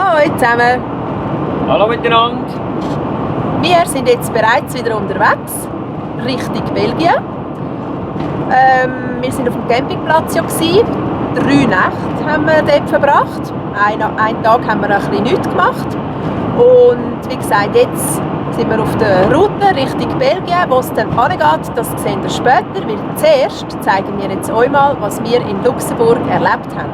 Hallo zusammen! Hallo miteinander! Wir sind jetzt bereits wieder unterwegs, Richtung Belgien. Wir waren auf dem Campingplatz. 3 Nächte haben wir dort verbracht. Einen Tag haben wir ein bisschen nichts gemacht. Und wie gesagt, jetzt sind wir auf der Route Richtung Belgien. Wo es dann angeht, das sehen wir später. Weil zuerst zeigen wir jetzt euch mal, was wir in Luxemburg erlebt haben.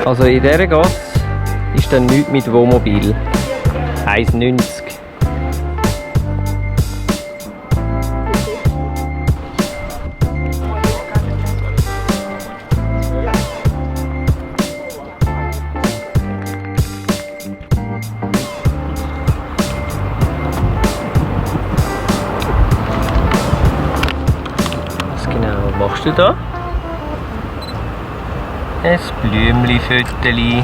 Also in dieser Gasse ist dann nichts mit Wohnmobil. 1,90. Was genau machst du da? Ein Blümli-Föteli.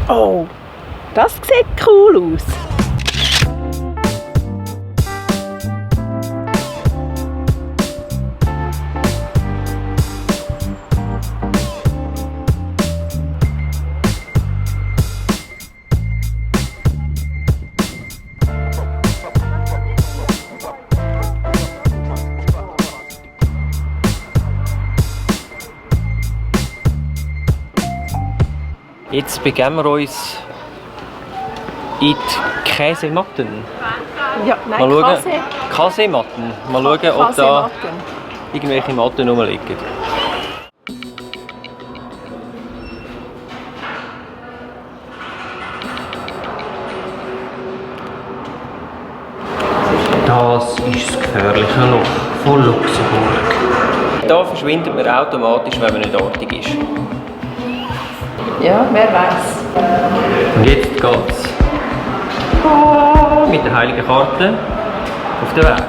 Oh, das sieht cool aus. Jetzt begeben wir uns in die Käsematten. Ja, nein, Mal schauen. Käse. Käsematten. Mal schauen, ob da Käsematten. irgendwelche Matten rumliegen. Das ist das gefährliche Loch von Luxemburg. Hier verschwindet man automatisch, wenn man nicht artig ist. Ja, wer weiß. Und jetzt geht's mit der heiligen Karte auf den Weg.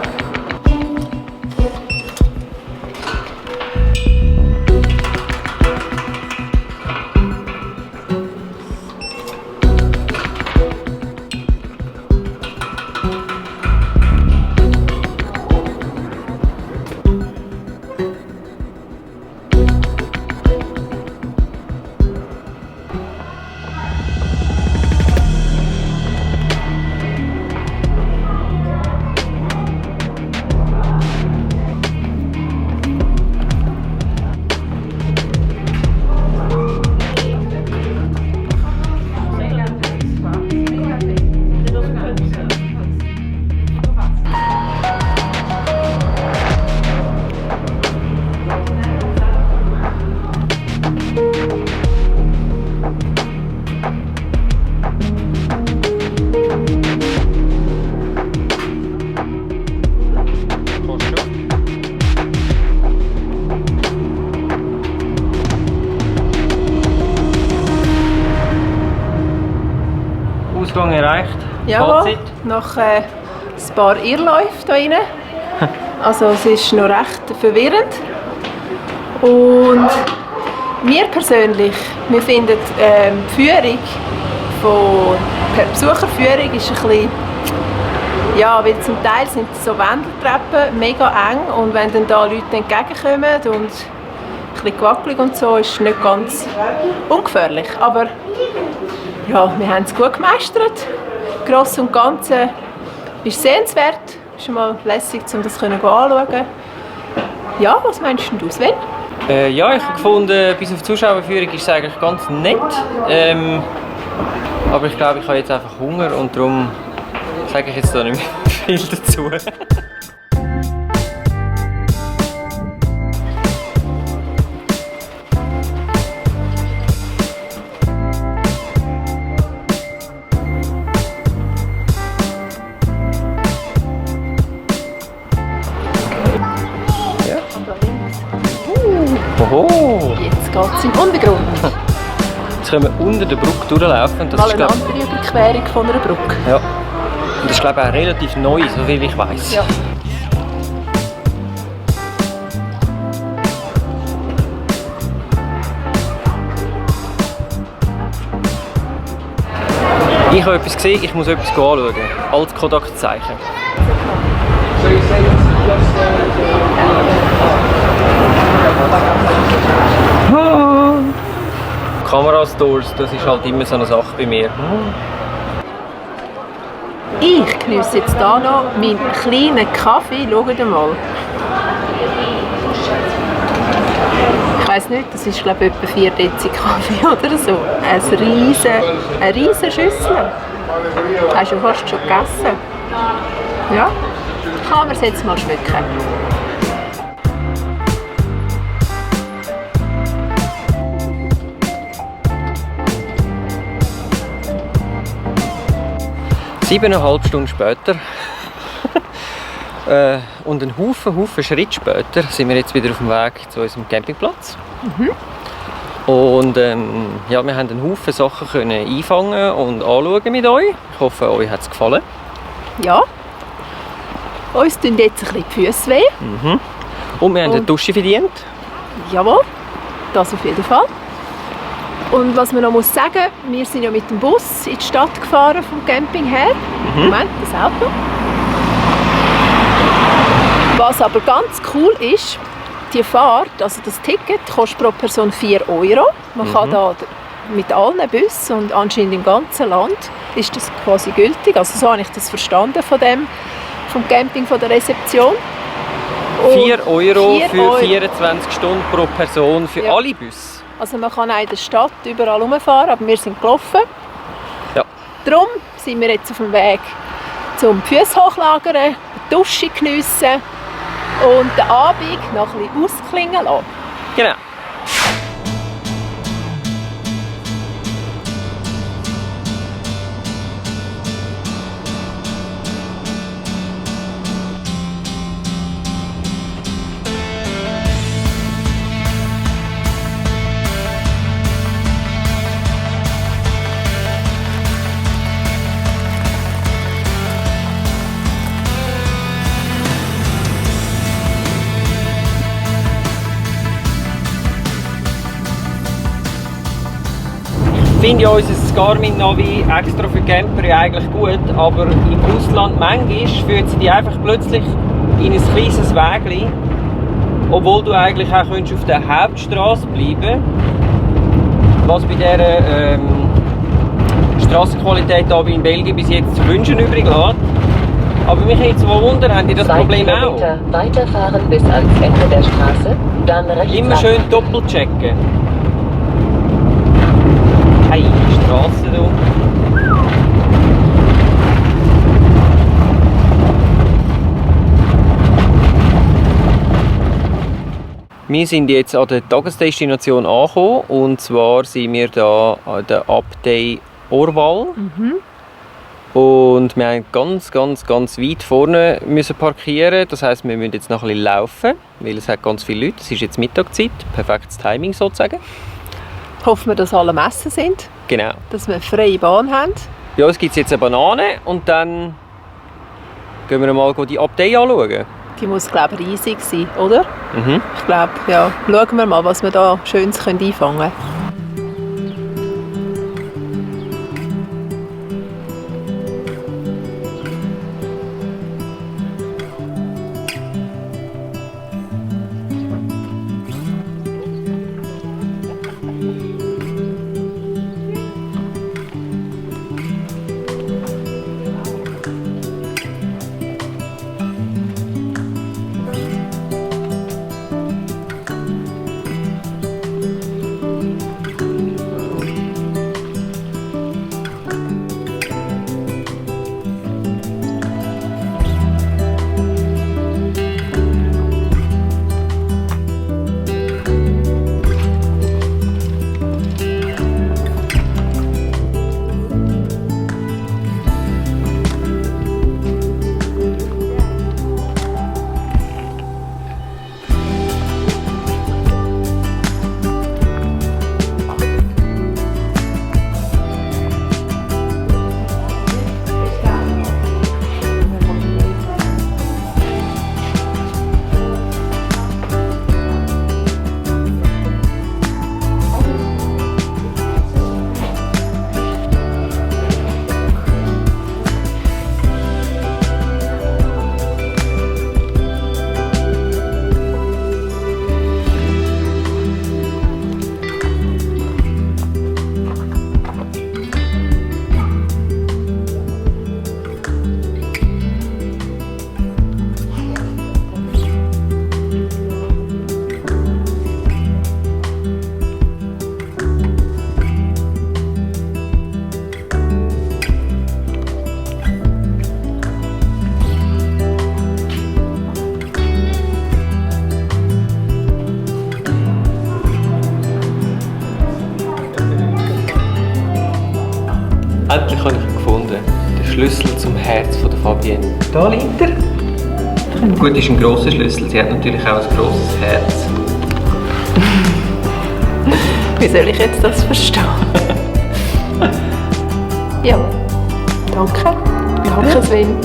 Ausgang erreicht. Jawohl, Fazit. nach ein paar Irrläufen hier rein. Also es ist noch recht verwirrend. Und wir persönlich, wir finden die Führung per Besucherführung ist ein bisschen, ja, weil zum Teil sind so Wendeltreppen mega eng und wenn dann da Leute entgegenkommen und ein bisschen gewackelig und so, ist es nicht ganz ungefährlich. Aber ja, wir haben es gut gemeistert. Gross und Ganze ist sehenswert. Ist mal lässig, um das anschauen. Ja, was meinst du, Sven? Ja, ich habe gefunden, bis auf die Zuschauerführung ist es eigentlich ganz nett. Aber ich glaube, ich habe jetzt einfach Hunger und darum sage ich jetzt da nicht mehr viel dazu. Oho! Jetzt geht es im Untergrund. Jetzt können wir unter der Brücke durchlaufen. Das Mal ist, eine glaub, andere Überquerung von einer Brücke. ja. Und das ist glaube ich auch relativ neu, soviel ich weiss. Ja. Ich habe etwas gesehen, ich muss etwas anschauen. Als Kodak-Zeichen. Kamerastores, das ist halt immer so eine Sache bei mir. Ich geniesse jetzt hier noch meinen kleinen Kaffee. Schaut mal. Ich weiss nicht, das ist glaube ich etwa 4 Dezi Kaffee oder so. Eine riesen Schüssel. Hast du fast schon gegessen? Ja? Kann man es jetzt mal schmecken. Siebeneinhalb Stunden später und einen Haufen Schritt später sind wir jetzt wieder auf dem Weg zu unserem Campingplatz. Und ja, wir haben einen Haufen Sachen können einfangen und anschauen mit euch. Ich hoffe, euch hat es gefallen. Ja. Uns tun jetzt ein bisschen die Füße weh. Und wir haben eine Dusche verdient. Jawohl, das auf jeden Fall. Und was man noch muss sagen, wir sind ja mit dem Bus in die Stadt gefahren vom Camping her. Moment, das Auto. Was aber ganz cool ist, die Fahrt, also das Ticket kostet pro Person 4 €. Man kann da mit allen Bussen und anscheinend im ganzen Land ist das quasi gültig. Also so habe ich das verstanden vom Camping, von der Rezeption. Und 4 € für 4 24 Stunden pro Person für alle Busse. Also man kann auch in der Stadt überall rumfahren, aber wir sind gelaufen. Ja. Darum sind wir jetzt auf dem Weg zum Füße hochlagern, eine Dusche geniessen und den Abend noch ein bisschen ausklingen lassen. Genau. Ich finde ja unser Garmin-Navi extra für Camper ja eigentlich gut, aber im Ausland manchmal führt sie dich einfach plötzlich in ein kleines Wägli, obwohl du eigentlich auch auf der Hauptstraße bleiben, was bei dieser Strassenqualität hier in Belgien bis jetzt zu wünschen übrig lässt. Aber mich jetzt mal wundern, habt ihr das Problem auch? Weiterfahren bis ans Ende der Straße, dann rechts. Immer schön doppelt checken. Hey, die Straße hier. Wir sind jetzt an der Tagesdestination angekommen und zwar sind wir hier an der Abtei Orval. Und wir haben ganz weit vorne müssen parkieren. Das heisst, wir müssen jetzt noch ein bisschen laufen, weil es hat ganz viele Leute. Es ist jetzt Mittagszeit, perfektes Timing sozusagen. Hoffen wir, dass alle Messen sind, Genau. dass wir eine freie Bahn haben. Bei uns gibt es jetzt eine Banane und dann gehen wir mal die Abtei anschauen. Die muss, glaube ich, riesig sein, oder? Mhm. Ich glaube, ja. Schauen wir mal, was wir da Schönes einfangen können. habe ich ihn gefunden. Der Schlüssel zum Herz von der Fabienne. Da liegt er. Gut, ist ein grosser Schlüssel. Sie hat natürlich auch ein grosses Herz. Wie soll ich jetzt das verstehen? Ja, danke. Danke, Sven.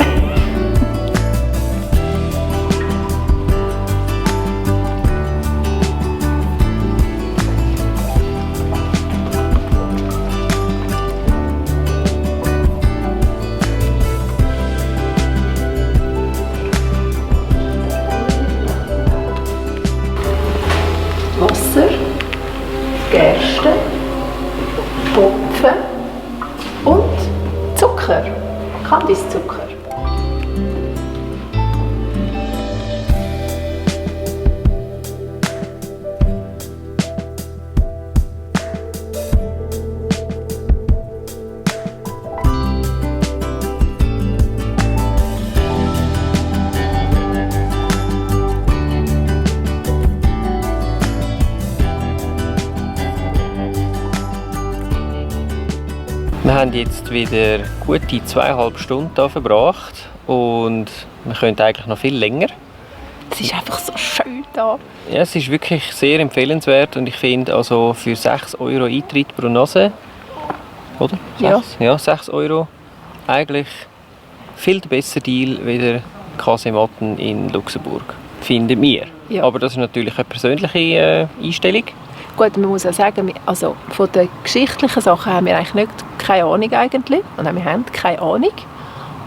Wasser, Gerste, Hopfen und Zucker, Kandiszucker. Wir haben jetzt wieder gute 2,5 Stunden hier verbracht und wir können eigentlich noch viel länger. Es ist einfach so schön da. Ja, es ist wirklich sehr empfehlenswert und ich finde also für 6 € Eintritt pro Nase, oder? Ja. 6 € eigentlich viel besser Deal wie der Kasematten in Luxemburg, finden wir. Ja. Aber das ist natürlich eine persönliche Einstellung. Gut, man muss auch sagen, also von den geschichtlichen Sachen haben wir eigentlich keine Ahnung eigentlich. Und wir haben keine Ahnung.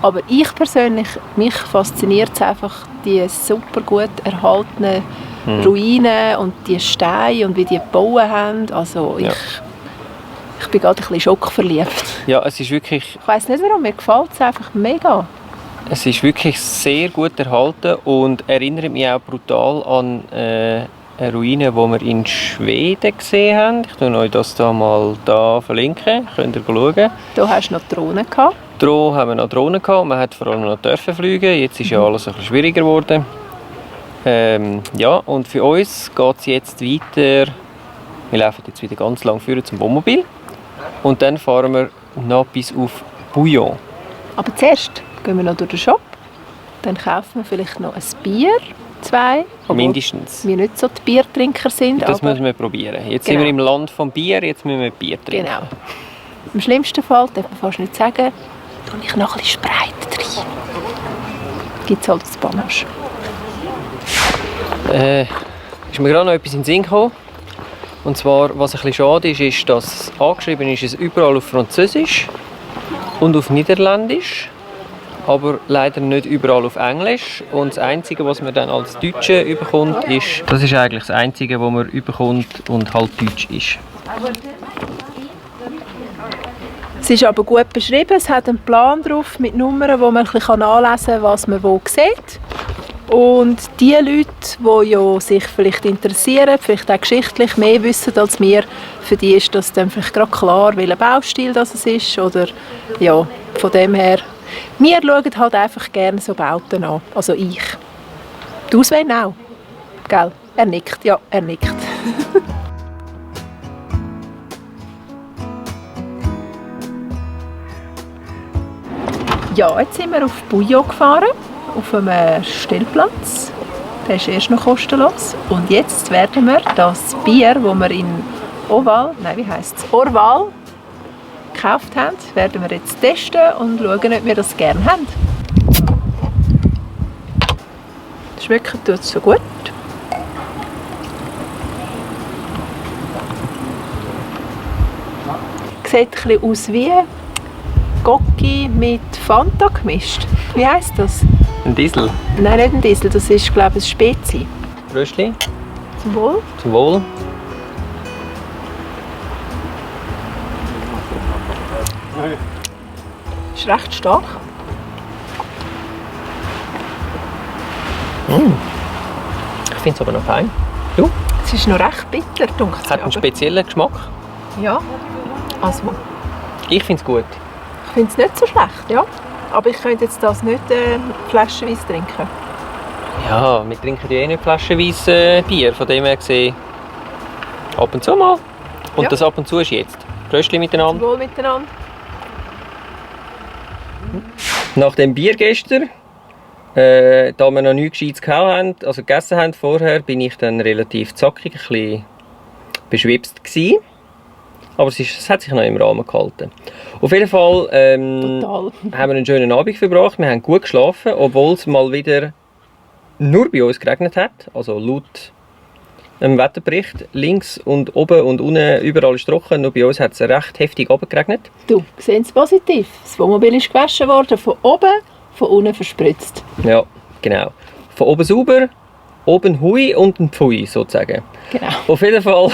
Aber ich persönlich, mich fasziniert es einfach, die super gut erhaltenen Ruinen und die Steine und wie die gebaut haben. Also ich bin gerade ein bisschen schockverliebt. Ja, es ist wirklich... Ich weiss nicht warum, mir gefällt es einfach mega. Es ist wirklich sehr gut erhalten und erinnert mich auch brutal an eine Ruine, die wir in Schweden gesehen haben. Ich verlinke euch das mal verlinken. Könnt ihr schauen. Da hast du noch Drohnen gehabt. Da haben wir noch Drohnen gehabt. Man hat vor allem noch dürfen fliegen. Jetzt ist ja alles ein bisschen schwieriger geworden. Ja, und für uns geht es jetzt weiter. Wir laufen jetzt wieder ganz lang führen zum Wohnmobil. Und dann fahren wir noch bis auf Bouillon. Aber zuerst gehen wir noch durch den Shop. Dann kaufen wir vielleicht noch ein Bier. 2. Mindestens. Wir nicht so die Biertrinker sind. Das aber müssen wir probieren. Jetzt sind wir im Land vom Bier, jetzt müssen wir Bier trinken. Genau. Im schlimmsten Fall, darf man fast nicht sagen, tue ich noch ein bisschen Sprite rein. Gibt es halt das Panache. Ist mir gerade noch etwas in den Sinn gekommen. Und zwar, was ein bisschen schade ist, ist, dass angeschrieben ist, es überall auf Französisch und auf Niederländisch. Aber leider nicht überall auf Englisch. Und das Einzige, was man dann als Deutsche überkommt, ist... Das ist eigentlich das Einzige, was man überkommt und halt Deutsch ist. Es ist aber gut beschrieben. Es hat einen Plan drauf mit Nummern, wo man ein bisschen nachlesen kann, was man wo sieht. Und die Leute, die ja sich vielleicht interessieren, vielleicht auch geschichtlich mehr wissen als wir, für die ist das dann vielleicht gerade klar, welcher Baustil das ist. Oder ja, von dem her... Wir schauen halt einfach gerne so Bauten an. Also ich. Du, Sven, auch. Gell? Er nickt. Ja, er nickt. Ja, jetzt sind wir auf Bouillon gefahren. Auf einem Stellplatz. Der ist erst noch kostenlos. Und jetzt werden wir das Bier, das wir in Orval gekauft haben, werden wir jetzt testen und schauen, ob wir das gerne haben. Schmecken tut es so gut. Sieht ein bisschen aus wie Gocki mit Fanta gemischt. Wie heisst das? Ein Diesel. Nein, nicht ein Diesel, das ist, glaube ich, ein Spezi. Röstli. Zum Wohl. Zum Wohl. Ist recht stark. Ich finde es aber noch fein. Du? Es ist noch recht bitter, dunkel. Es hat einen speziellen Geschmack. Ja, also Ich finde es gut. ich finde es nicht so schlecht, ja. Aber ich könnte jetzt das nicht flaschenweise trinken. Ja, wir trinken ja eh nicht flaschenweise Bier, von dem her gesehen ab und zu mal. Und Ja. das ab und zu ist jetzt. Röstli miteinander. Wohl miteinander. Nach dem Bier gestern, da wir noch nichts Gescheites gegessen haben vorher, bin ich dann relativ zackig, ein bisschen beschwipst gewesen. Aber es hat sich noch im Rahmen gehalten. Auf jeden Fall haben wir einen schönen Abend verbracht. Wir haben gut geschlafen, obwohl es mal wieder nur bei uns geregnet hat. Also laut dem Wetterbericht links und oben und unten überall ist trocken. Nur bei uns hat es recht heftig geregnet. Du, sehen es positiv. Das Wohnmobil ist gewaschen worden, von oben, von unten verspritzt. Ja, genau. Von oben sauber, oben hui und ein Pfui sozusagen. Genau. Auf jeden Fall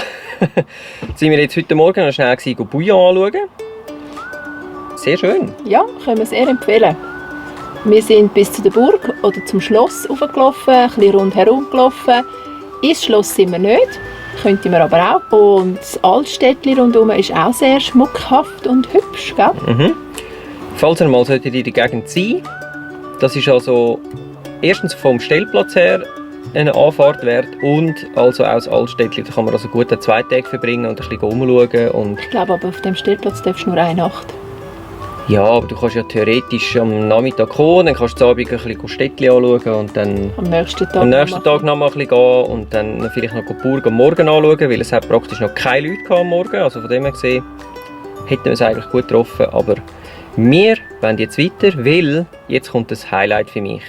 sind wir jetzt heute Morgen noch schnell Bouillon anschauen. Sehr schön. Ja, können wir sehr empfehlen. Wir sind bis zu der Burg oder zum Schloss hochgelaufen, ein bisschen rundherum gelaufen. Ins Schloss sind wir nicht, könnten wir aber auch. Und das Altstädtchen rundherum ist auch sehr schmuckhaft und hübsch, gell? Mhm. Falls ihr mal in der Gegend sein, das ist also erstens vom Stellplatz her eine Anfahrt wert und also auch das Altstädtchen. Da kann man also gut 2 Tage verbringen und ein bisschen rumschauen. Und ich glaube aber, auf dem Stellplatz darfst du nur eine Nacht. Ja, aber du kannst ja theoretisch am Nachmittag kommen, dann kannst du am Abend ein bisschen Städtchen anschauen und dann am nächsten Tag noch mal ein bisschen gehen und dann vielleicht noch die Burg am Morgen anschauen, weil es hat praktisch noch keine Leute am Morgen. Also von dem her gesehen hätten wir es eigentlich gut getroffen, aber wir wollen jetzt weiter, weil jetzt kommt das Highlight für mich.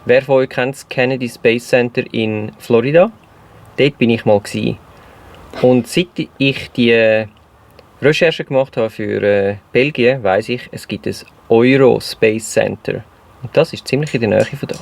Wer von euch kennt das Kennedy Space Center in Florida? Dort bin ich mal gewesen. Und seit ich die Recherche gemacht habe für Belgien, weiss ich, es gibt ein Euro Space Center. Und das ist ziemlich in der Nähe von da.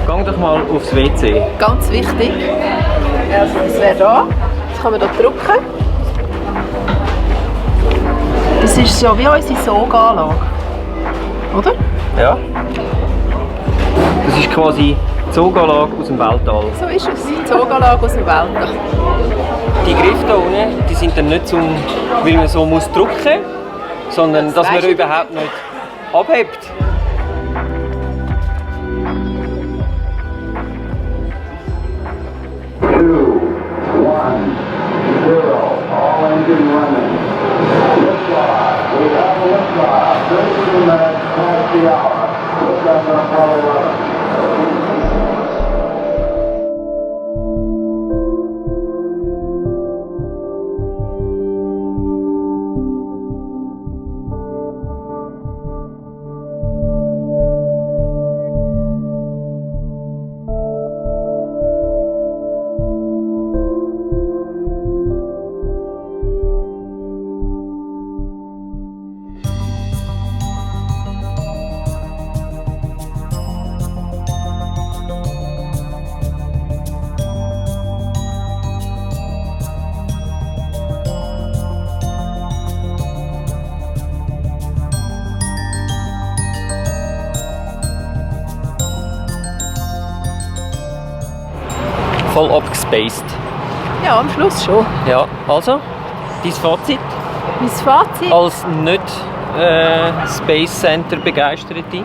Geh doch mal aufs WC. Ganz wichtig. Also das wäre da. Das kann man hier drücken. Das ist ja wie unsere Soganlage. Oder? Ja. Das ist quasi die Soganlage aus dem Weltall. So ist es. Die Soganlage aus dem Weltall. Die Griffe hier unten, die sind dann nicht zum, weil man so muss drücken, sondern dass man überhaupt nicht abhebt. All engine running. Liftoff. We have a liftoff. 32 minutes past the hour. Liftoff on Apollo 11. Voll abgespaced. Ja, am Schluss schon. Ja, also, dein Fazit? Mein Fazit? Als nicht Space Center Begeisterte?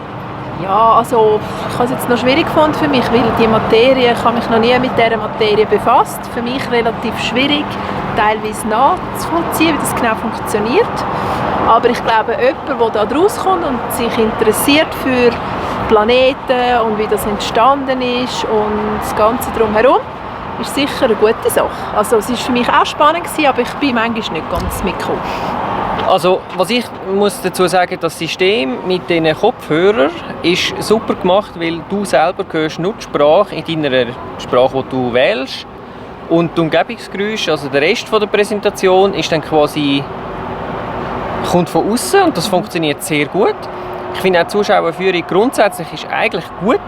Ja, also ich habe es jetzt noch schwierig gefunden für mich, weil die Materie, ich habe mich noch nie mit dieser Materie befasst. Für mich relativ schwierig, teilweise nachzuvollziehen, wie das genau funktioniert. Aber ich glaube, jemand, der da rauskommt und sich interessiert für Planeten und wie das entstanden ist und das Ganze drumherum, ist sicher eine gute Sache. Also es war für mich auch spannend, aber ich bin manchmal nicht ganz mitgekommen. Also, was ich muss dazu sagen, das System mit den Kopfhörern ist super gemacht, weil du selber hörst nur die Sprache in deiner Sprache, die du wählst. Und die Umgebungsgeräusche, also der Rest der Präsentation, ist dann quasi kommt von außen und das funktioniert sehr gut. Ich finde auch die Zuschauerführung grundsätzlich ist eigentlich gut,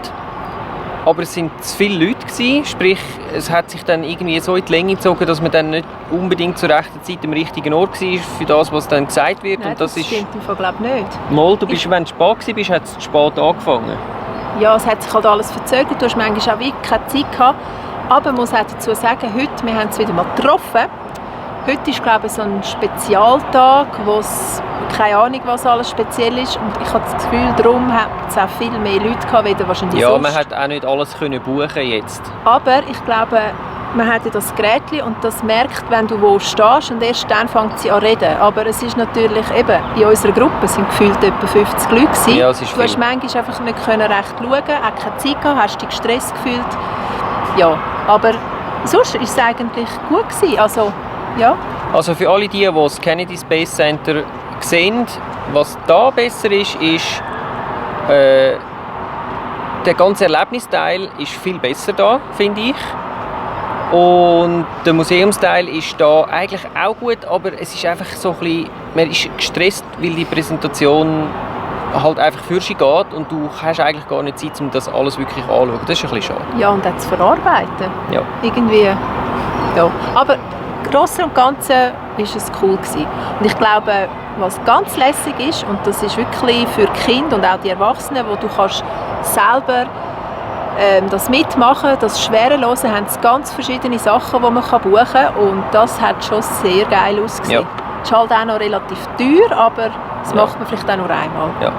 aber es sind zu viele Leute gewesen, sprich es hat sich dann irgendwie so in die Länge gezogen, dass man dann nicht unbedingt zur rechten Zeit am richtigen Ort war für das, was dann gesagt wird. Nein, und das stimmt im Fall, glaube ich, nicht. Mal, du bist, wenn du spät warst, hat es zu spät angefangen. Ja, es hat sich halt alles verzögert, du hast manchmal auch wirklich keine Zeit gehabt. Aber man muss auch dazu sagen, heute, wir haben es wieder mal getroffen. Heute ist, glaube ich, so ein Spezialtag, wo es keine Ahnung, was alles speziell ist. Und ich habe das Gefühl, darum hat es auch viel mehr Leute gehabt, als wahrscheinlich Ja, sonst. man hat auch nicht alles können buchen jetzt. Aber ich glaube, man hat ja das Gerätchen und das merkt, wenn du wo stehst und erst dann fängt sie an reden. Aber es ist natürlich eben, in unserer Gruppe sind gefühlt etwa 50 Leute gewesen. Ja, es ist du hast viel. manchmal einfach nicht können recht schauen, auch keine Zeit gehabt, hast dich gestresst gefühlt. Ja, aber sonst war es eigentlich gut gewesen. Also, ja. Also für alle die das Kennedy Space Center sehen, was da besser ist, der ganze Erlebnisteil ist viel besser da, finde ich. Und der Museumsteil ist da eigentlich auch gut, aber es ist einfach so ein bisschen, man ist gestresst, weil die Präsentation halt einfach für sich geht und du hast eigentlich gar nicht Zeit, um das alles wirklich anzuschauen. Das ist ein bisschen schade. Ja, und auch zu verarbeiten. Ja. Irgendwie, ja. Aber im Großen und Ganzen war es cool gewesen. Und ich glaube, was ganz lässig ist, und das ist wirklich für die Kinder und auch die Erwachsenen, wo du kannst selber das mitmachen, das Schwerelosen, haben sie ganz verschiedene Sachen, die man buchen kann. Und das hat schon sehr geil ausgesehen. Ja. Es ist halt auch noch relativ teuer, aber das macht man vielleicht auch nur einmal. Ja.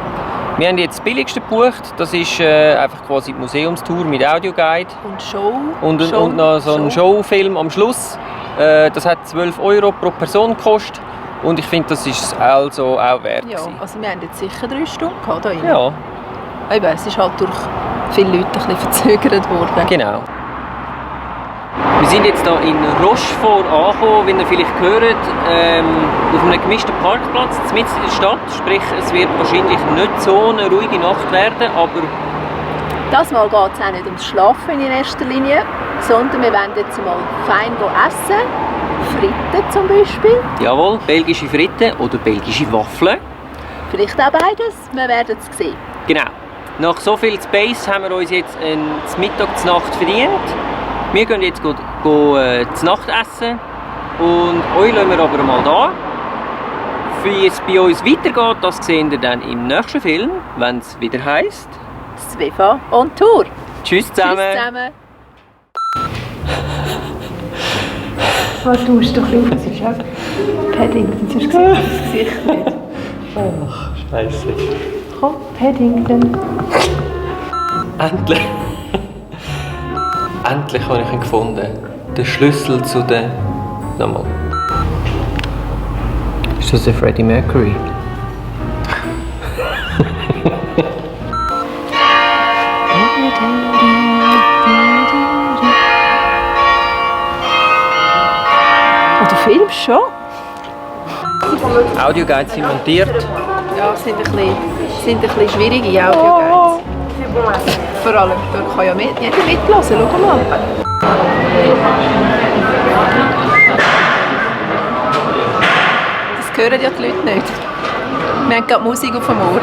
Wir haben jetzt das billigste gebucht, das ist einfach quasi die Museumstour mit Audioguide. Und Show. Und noch so ein Showfilm am Schluss. Das hat 12 € pro Person gekostet. Und ich finde, das ist also auch wert. Ja, gewesen. also wir haben jetzt sicher 3 Stunden gehabt hier rein. Ja, Eben, es ist halt durch viele Leute ein bisschen verzögert worden. genau. Wir sind jetzt hier in Rochefort angekommen, wie ihr vielleicht hört, auf einem gemischten Parkplatz, mitten in der Stadt. Sprich, es wird wahrscheinlich nicht so eine ruhige Nacht werden, aber Das Mal geht es auch nicht ums Schlafen in erster Linie, sondern wir wollen jetzt mal fein essen. Fritten zum Beispiel. jawohl, belgische Fritten oder belgische Waffeln. Vielleicht auch beides, wir werden es sehen. Genau. Nach so viel Space haben wir uns jetzt zum Mittag, zur Nacht verdient. Wir gehen jetzt zur Nacht essen und euch lassen wir aber mal da. Wie es bei uns weitergeht, das seht ihr dann im nächsten Film, wenn es wieder heisst. Svefa on Tour. Tschüss zusammen. Tschüss zusammen. Warte, du musst doch schauen, es ist auch Paddington, sonst sieht man das Gesicht nicht. Ach, Scheiße. Komm, Paddington. Endlich. Endlich habe ich ihn gefunden. Den Schlüssel zu der... Nochmal. Ist das der Freddie Mercury? Oh, du filmst schon? Audioguides sind montiert. Ja, es sind ein bisschen schwierige Audioguides. Vor allem, da kann ja jeder mithören, schau mal. Das hören ja die Leute nicht. Wir haben gerade Musik auf dem Ohr.